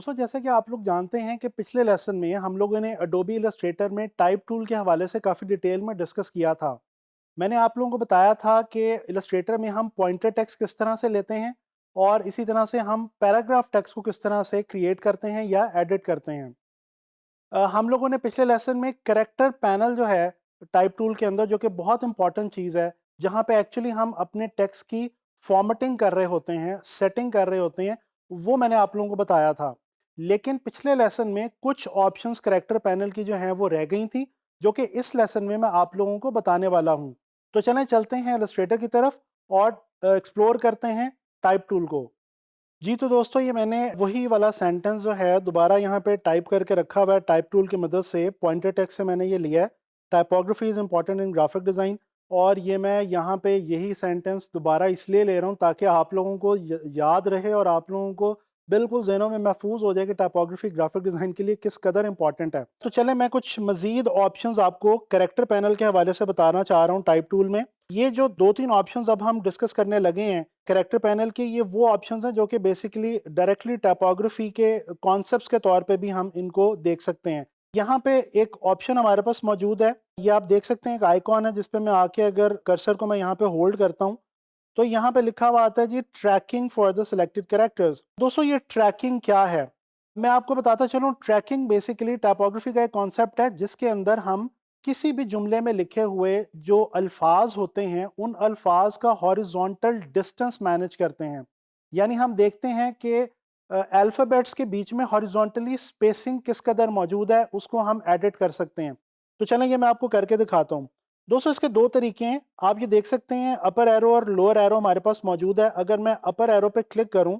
दोस्तों जैसा कि आप लोग जानते हैं कि पिछले लेसन में हम लोगों ने अडोबी इलस्ट्रेटर में टाइप टूल के हवाले से काफ़ी डिटेल में डिस्कस किया था। मैंने आप लोगों को बताया था कि इलस्ट्रेटर में हम पॉइंटर टेक्स्ट किस तरह से लेते हैं और इसी तरह से हम पैराग्राफ टेक्स्ट को किस तरह से क्रिएट करते हैं या एडिट करते हैं। हम लोगों ने पिछले लेसन में कैरेक्टर पैनल जो है टाइप टूल के अंदर, जो कि बहुत इंपॉर्टेंट चीज़ है, जहाँ पे एक्चुअली हम अपने टेक्स्ट की फॉर्मेटिंग कर रहे होते हैं, सेटिंग कर रहे होते हैं, वो मैंने आप लोगों को बताया था। लेकिन पिछले लेसन में कुछ ऑप्शंस कैरेक्टर पैनल की जो हैं वो रह गई थी, जो कि इस लेसन में मैं आप लोगों को बताने वाला हूँ। तो चलें चलते हैं इलस्ट्रेटर की तरफ और एक्सप्लोर करते हैं टाइप टूल को। जी, तो दोस्तों ये मैंने वही वाला सेंटेंस जो है दोबारा यहाँ पे टाइप करके रखा हुआ है टाइप टूल की मदद से, पॉइंटर टेक्स्ट से मैंने ये लिया है। Typography is important in graphic design. और ये मैं यहाँ पे यही सेंटेंस दोबारा इसलिए ले रहा हूँ ताकि आप लोगों को याद रहे और आप लोगों को बिल्कुल ज़हनों में महफूज हो जाए कि टाइपोग्राफी ग्राफिक डिज़ाइन के लिए किस कदर इंपॉर्टेंट है। तो चलें मैं कुछ मज़ीद ऑप्शंस आपको कैरेक्टर पैनल के हवाले से बताना चाह रहा हूँ टाइप टूल में। ये जो 2-3 ऑप्शंस अब हम डिस्कस करने लगे हैं कैरेक्टर पैनल के, ये वो ऑप्शंस हैं जो कि बेसिकली डायरेक्टली टाइपोग्राफी के कॉन्सेप्ट्स के तौर पे भी हम इनको देख सकते हैं। यहाँ पे एक ऑप्शन हमारे पास मौजूद है, ये आप देख सकते हैं एक आइकॉन है जिस पे मैं आके अगर कर्सर को मैं यहाँ पे होल्ड करता हूँ तो यहाँ पे लिखा हुआ आता है जी tracking for the selected characters. दोस्तों ये ट्रैकिंग क्या है, मैं आपको बताता चलूँ। ट्रैकिंग बेसिकली टाइपोग्राफी का एक कॉन्सेप्ट है जिसके अंदर हम किसी भी जुमले में लिखे हुए जो अल्फाज होते हैं उन अल्फाज का हॉरिजॉन्टल डिस्टेंस मैनेज करते हैं। यानी हम देखते हैं कि अल्फ़ाबेट्स के बीच में हॉरिजॉन्टली स्पेसिंग किस कदर मौजूद है, उसको हम एडिट कर सकते हैं। तो चलें ये मैं आपको करके दिखाता हूँ। दोस्तों इसके दो तरीके हैं, आप ये देख सकते हैं अपर एरो और लोअर एरो हमारे पास मौजूद है। अगर मैं अपर एरो पे क्लिक करूं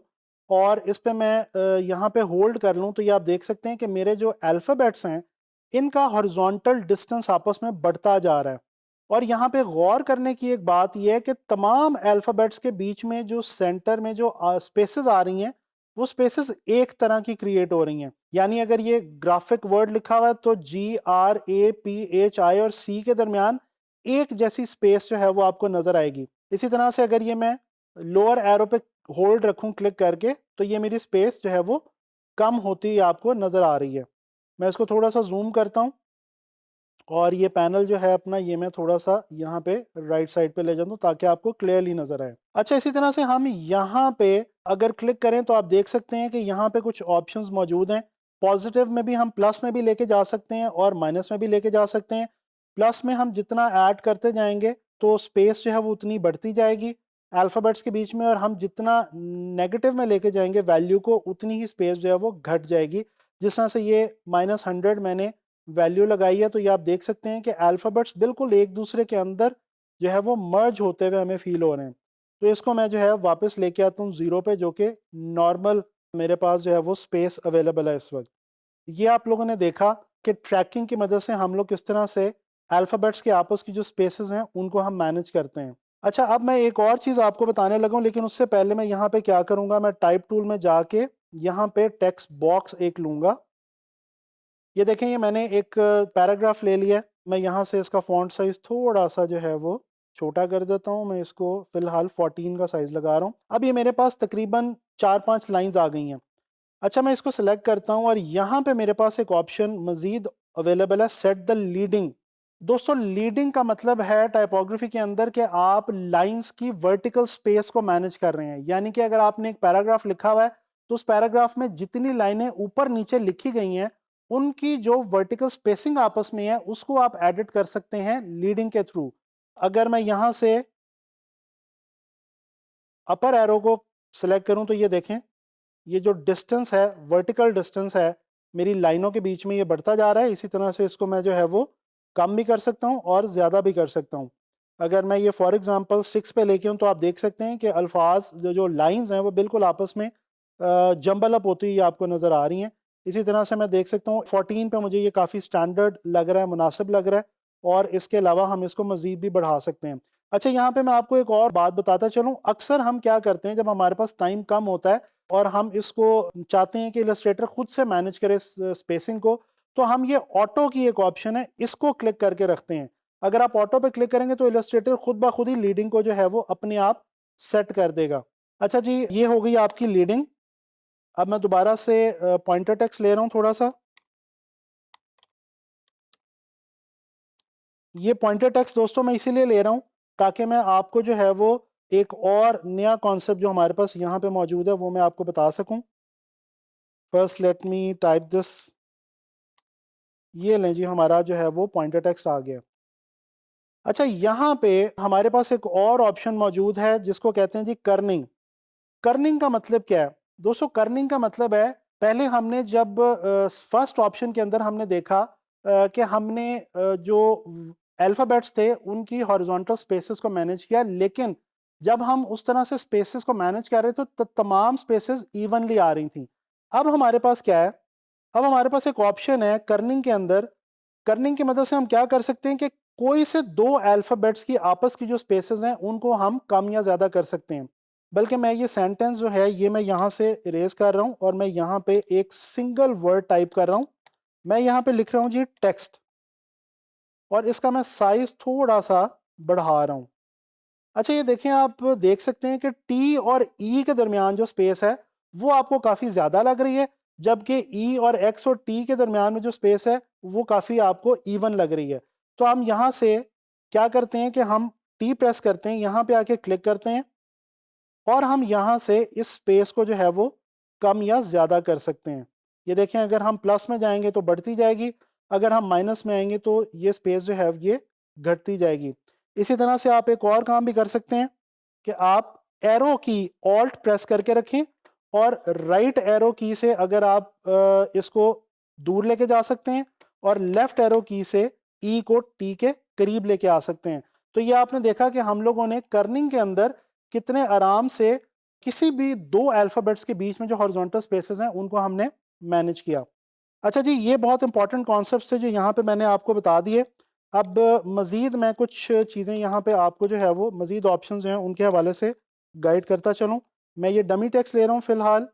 और इस पे मैं यहाँ पे होल्ड कर लूं तो ये आप देख सकते हैं कि मेरे जो अल्फ़ाबेट्स हैं इनका हॉरिजॉन्टल डिस्टेंस आपस में बढ़ता जा रहा है। और यहाँ पे गौर करने की एक बात यह है कि तमाम अल्फ़ाबेट्स के बीच में जो सेंटर में जो स्पेसेस आ रही हैं वो स्पेसेस एक तरह की क्रिएट हो रही हैं। यानी अगर ये ग्राफिक वर्ड लिखा हुआ है तो GRAPHI और C के दरमियान एक जैसी स्पेस जो है वो आपको नजर आएगी। इसी तरह से अगर ये मैं लोअर एरो पे होल्ड रखूं क्लिक करके तो ये मेरी स्पेस जो है वो कम होती आपको नजर आ रही है। मैं इसको थोड़ा सा जूम करता हूं और ये पैनल जो है अपना ये मैं थोड़ा सा यहाँ पे राइट साइड पे ले जाता हूँ ताकि आपको क्लियरली नजर आए। अच्छा, इसी तरह से हम यहाँ पे अगर क्लिक करें तो आप देख सकते हैं कि यहाँ पे कुछ ऑप्शंस मौजूद हैं। पॉजिटिव में भी हम प्लस में भी लेके जा सकते हैं और माइनस में भी लेके जा सकते हैं। प्लस में हम जितना ऐड करते जाएंगे तो स्पेस जो है वो उतनी बढ़ती जाएगी अल्फ़ाबेट्स के बीच में, और हम जितना नेगेटिव में लेके जाएंगे वैल्यू को उतनी ही स्पेस जो है वो घट जाएगी। जिस तरह से ये -100 मैंने वैल्यू लगाई है तो ये आप देख सकते हैं कि अल्फ़ाबेट्स बिल्कुल एक दूसरे के अंदर जो है वो मर्ज होते हुए हमें फील हो रहे हैं। तो इसको मैं जो है वापस लेके आता हूँ 0 पे, जो कि नॉर्मल मेरे पास जो है वो स्पेस अवेलेबल है इस वक्त। ये आप लोगों ने देखा कि ट्रैकिंग की मदद से हम लोग किस तरह से अल्फ़ाबेट्स के आपस की जो स्पेसेस हैं उनको हम मैनेज करते हैं। अच्छा, अब मैं एक और चीज़ आपको बताने लगा हूँ, लेकिन उससे पहले मैं यहाँ पे क्या करूँगा, मैं टाइप टूल में जाके यहाँ पे टेक्स्ट बॉक्स एक लूँगा। ये देखें ये मैंने एक पैराग्राफ ले लिया है। मैं यहाँ से इसका फ़ॉन्ट साइज़ थोड़ा-सा जो है वो छोटा कर देता हूँ। मैं इसको फ़िलहाल 14 का साइज़ लगा रहा हूँ। अब ये मेरे पास तकरीबन 4-5 लाइन्स आ गई हैं। अच्छा, मैं इसको सेलेक्ट करता हूँ और यहाँ पे मेरे पास एक ऑप्शन मज़ीद अवेलेबल है, सेट द लीडिंग। दोस्तों लीडिंग का मतलब है टाइपोग्राफी के अंदर कि आप लाइंस की वर्टिकल स्पेस को मैनेज कर रहे हैं। यानी कि अगर आपने एक पैराग्राफ लिखा हुआ है तो उस पैराग्राफ में जितनी लाइनें ऊपर नीचे लिखी गई हैं उनकी जो वर्टिकल स्पेसिंग आपस में है उसको आप एडिट कर सकते हैं लीडिंग के थ्रू। अगर मैं यहाँ से अपर एरो को सिलेक्ट करूँ तो ये देखें ये जो डिस्टेंस है, वर्टिकल डिस्टेंस है, मेरी लाइनों के बीच में ये बढ़ता जा रहा है। इसी तरह से इसको मैं जो है वो कम भी कर सकता हूँ और ज़्यादा भी कर सकता हूँ। अगर मैं ये फॉर एग्जांपल 6 पे लेके हूँ तो आप देख सकते हैं कि अल्फाज जो जो लाइंस हैं वो बिल्कुल आपस में जंबल अप होती हुई आपको नज़र आ रही हैं। इसी तरह से मैं देख सकता हूँ 14 पे मुझे ये काफ़ी स्टैंडर्ड लग रहा है, मुनासिब लग रहा है, और इसके अलावा हम इसको मज़ीद भी बढ़ा सकते हैं। अच्छा, यहाँ पे मैं आपको एक और बात बताता चलूँ। अक्सर हम क्या करते हैं जब हमारे पास टाइम कम होता है और हम इसको चाहते हैं कि इलस्ट्रेटर खुद से मैनेज करे स्पेसिंग को, तो हम ये ऑटो की एक ऑप्शन है इसको क्लिक करके रखते हैं। अगर आप ऑटो पे क्लिक करेंगे तो इलस्ट्रेटर खुद ब खुद ही लीडिंग को जो है वो अपने आप सेट कर देगा। अच्छा जी, ये हो गई आपकी लीडिंग। अब मैं दोबारा से पॉइंटर टेक्स्ट ले रहा हूँ थोड़ा सा। ये पॉइंटर टेक्स्ट दोस्तों मैं इसीलिए ले रहा हूँ ताकि मैं आपको जो है वो एक और नया कॉन्सेप्ट जो हमारे पास यहाँ पे मौजूद है वो मैं आपको बता सकूँ। First let me type this. ये लें जी, हमारा जो है वो पॉइंटर टेक्स्ट आ गया। अच्छा, यहाँ पे हमारे पास एक और ऑप्शन मौजूद है जिसको कहते हैं जी कर्निंग। कर्निंग का मतलब क्या है दोस्तों? कर्निंग का मतलब है, पहले हमने जब फर्स्ट ऑप्शन के अंदर हमने देखा कि हमने जो अल्फ़ाबेट्स थे उनकी हॉरिजॉन्टल स्पेसेस को मैनेज किया, लेकिन जब हम उस तरह से स्पेसेस को मैनेज कर रहे थे तो तमाम स्पेसेस इवनली आ रही थी। अब हमारे पास क्या है? अब हमारे पास एक ऑप्शन है कर्निंग के अंदर। कर्निंग की मदद से हम क्या कर सकते हैं कि कोई से दो अल्फ़ाबेट्स की आपस की जो स्पेसेस हैं उनको हम कम या ज़्यादा कर सकते हैं। बल्कि मैं ये सेंटेंस जो है ये मैं यहाँ से इरेज कर रहा हूँ और मैं यहाँ पे एक सिंगल वर्ड टाइप कर रहा हूँ। मैं यहाँ पे लिख रहा हूँ जी टेक्स्ट, और इसका मैं साइज थोड़ा सा बढ़ा रहा हूँ। अच्छा, ये देखें, आप देख सकते हैं कि टी और ई के दरमियान जो स्पेस है वो आपको काफ़ी ज़्यादा लग रही है, जबकि ई और एक्स और टी के दरमियान में जो स्पेस है वो काफ़ी आपको इवन लग रही है। तो हम यहाँ से क्या करते हैं कि हम टी प्रेस करते हैं, यहाँ पे आके क्लिक करते हैं और हम यहाँ से इस स्पेस को जो है वो कम या ज़्यादा कर सकते हैं। ये देखें, अगर हम प्लस में जाएंगे तो बढ़ती जाएगी, अगर हम माइनस में आएंगे तो ये स्पेस जो है ये घटती जाएगी। इसी तरह से आप एक और काम भी कर सकते हैं कि आप एरो की ऑल्ट प्रेस करके रखें और राइट एरो की से अगर आप इसको दूर लेके जा सकते हैं और लेफ्ट एरो की से ई को टी के करीब लेके आ सकते हैं। तो ये आपने देखा कि हम लोगों ने कर्निंग के अंदर कितने आराम से किसी भी दो अल्फ़ाबेट्स के बीच में जो हॉरिजॉन्टल स्पेसेस हैं उनको हमने मैनेज किया। अच्छा जी, ये बहुत इंपॉर्टेंट कॉन्सेप्ट्स थे जो यहाँ पे मैंने आपको बता दिए। अब मज़ीद मैं कुछ चीज़ें यहाँ पे आपको जो है वो मज़ीद ऑप्शंस जो हैं उनके हवाले से गाइड करता चलूँ। मैं ये डमी टेक्स्ट ले रहा हूँ फ़िलहाल,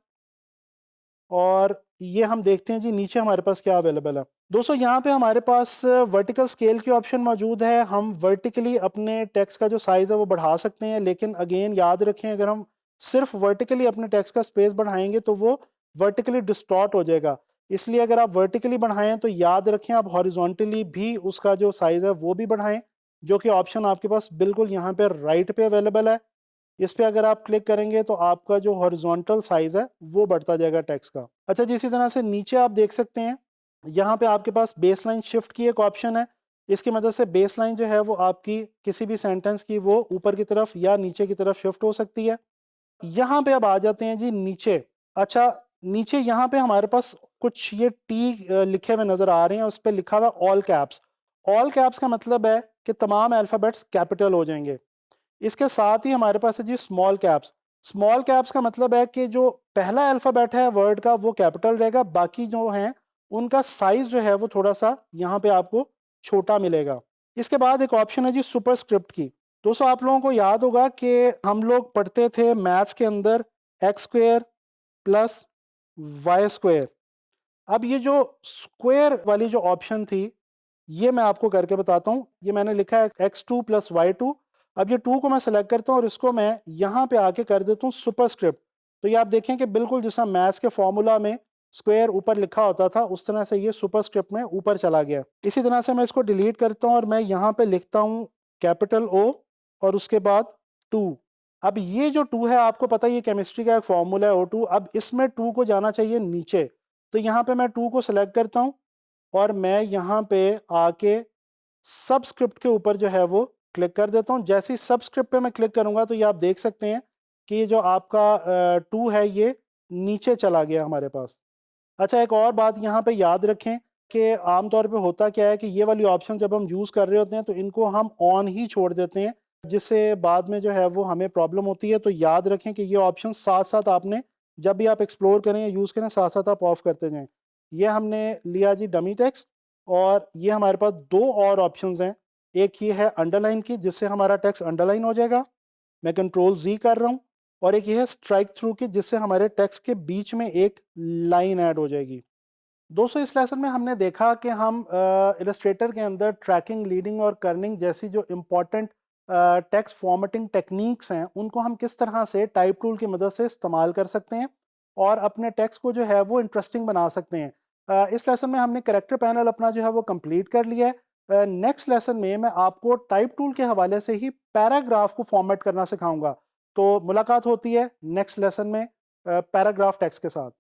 और ये हम देखते हैं जी नीचे हमारे पास क्या अवेलेबल है। दोस्तों, यहाँ पे हमारे पास वर्टिकल स्केल की ऑप्शन मौजूद है। हम वर्टिकली अपने टेक्स्ट का जो साइज़ है वो बढ़ा सकते हैं, लेकिन अगेन याद रखें, अगर हम सिर्फ वर्टिकली अपने टेक्स्ट का स्पेस बढ़ाएंगे तो वो वर्टिकली डिस्टॉर्ट हो जाएगा। इसलिए अगर आप वर्टिकली बढ़ाएं तो याद रखें आप हॉरिजॉन्टली भी उसका जो साइज़ है वो भी बढ़ाएं, जो कि ऑप्शन आपके पास बिल्कुल यहाँ पे राइट पे अवेलेबल है। इस पे अगर आप क्लिक करेंगे तो आपका जो हॉरिजॉन्टल साइज़ है वो बढ़ता जाएगा टेक्स्ट का। अच्छा जी, इसी तरह से नीचे आप देख सकते हैं, यहाँ पे आपके पास बेसलाइन शिफ्ट की एक ऑप्शन है। इसकी मदद से बेसलाइन जो है वो आपकी किसी भी सेंटेंस की वो ऊपर की तरफ या नीचे की तरफ शिफ्ट हो सकती है। यहाँ पे अब आ जाते हैं जी नीचे। अच्छा, नीचे यहाँ पे हमारे पास कुछ ये टी लिखे हुए नज़र आ रहे हैं, उस पे लिखा हुआ है ऑल कैप्स। ऑल कैप्स का मतलब है कि तमाम अल्फ़ाबेट्स कैपिटल हो जाएंगे। इसके साथ ही हमारे पास है जी स्मॉल कैप्स। स्मॉल कैप्स का मतलब है कि जो पहला अल्फ़ाबेट है वर्ड का वो कैपिटल रहेगा, बाकी जो हैं उनका साइज़ जो है वो थोड़ा-सा यहाँ पे आपको छोटा मिलेगा। इसके बाद एक ऑप्शन है जी सुपरस्क्रिप्ट की। दोस्तों, आप लोगों को याद होगा कि हम लोग पढ़ते थे मैथ्स के अंदर x square plus y square. अब ये जो स्क्वायर वाली जो ऑप्शन थी ये मैं आपको करके बताता हूँ। ये मैंने लिखा है x2 प्लस y2। अब ये 2 को मैं सेलेक्ट करता हूँ और इसको मैं यहाँ पे आके कर देता हूँ सुपरस्क्रिप्ट। तो ये आप देखें कि बिल्कुल जैसा मैथ्स के फॉर्मूला में स्क्वायर ऊपर लिखा होता था उस तरह से ये सुपरस्क्रिप्ट में ऊपर चला गया। इसी तरह से मैं इसको डिलीट करता हूँ और मैं यहाँ पे लिखता हूँ कैपिटल O और उसके बाद 2। अब ये जो 2 है आपको पता है ये केमिस्ट्री का एक फॉर्मूला है O2। अब इसमें 2 को जाना चाहिए नीचे, तो यहाँ पे मैं 2 को सेलेक्ट करता हूँ और मैं यहाँ पे आके सबस्क्रिप्ट के ऊपर जो है वो क्लिक कर देता हूँ। जैसे ही सबस्क्रिप्ट पे मैं क्लिक करूँगा तो ये आप देख सकते हैं कि ये जो आपका 2 है ये नीचे चला गया हमारे पास। अच्छा, एक और बात यहाँ पे याद रखें कि आमतौर पे होता क्या है कि ये वाली ऑप्शन जब हम यूज़ कर रहे होते हैं तो इनको हम ऑन ही छोड़ देते हैं, जिससे बाद में जो है वो हमें प्रॉब्लम होती है। तो याद रखें कि ये ऑप्शन साथ-साथ आपने जब भी आप एक्सप्लोर करें या यूज़ करें साथ-साथ आप ऑफ करते जाएँ। ये हमने लिया जी डमी टेक्स्ट, और ये हमारे पास 2 और ऑप्शंस हैं। एक ये है अंडरलाइन की जिससे हमारा टेक्स्ट अंडरलाइन हो जाएगा, मैं कंट्रोल Z कर रहा हूँ, और एक ये है स्ट्राइक थ्रू की जिससे हमारे टेक्स्ट के बीच में एक लाइन ऐड हो जाएगी। दोस्तों, इस लेसन में हमने देखा कि हम इलस्ट्रेटर के अंदर ट्रैकिंग, लीडिंग और कर्निंग जैसी जो इम्पोर्टेंट टेक्स्ट फॉर्मेटिंग टेक्निक्स हैं उनको हम किस तरह से टाइप टूल की मदद से इस्तेमाल कर सकते हैं, और अपने टेक्स्ट को जो है वो इंटरेस्टिंग बना सकते हैं। इस लेसन में हमने कैरेक्टर पैनल अपना जो है वो कंप्लीट कर लिया है। नेक्स्ट लेसन में मैं आपको टाइप टूल के हवाले से ही पैराग्राफ को फॉर्मेट करना सिखाऊंगा। तो मुलाकात होती है नेक्स्ट लेसन में पैराग्राफ टेक्स्ट के साथ।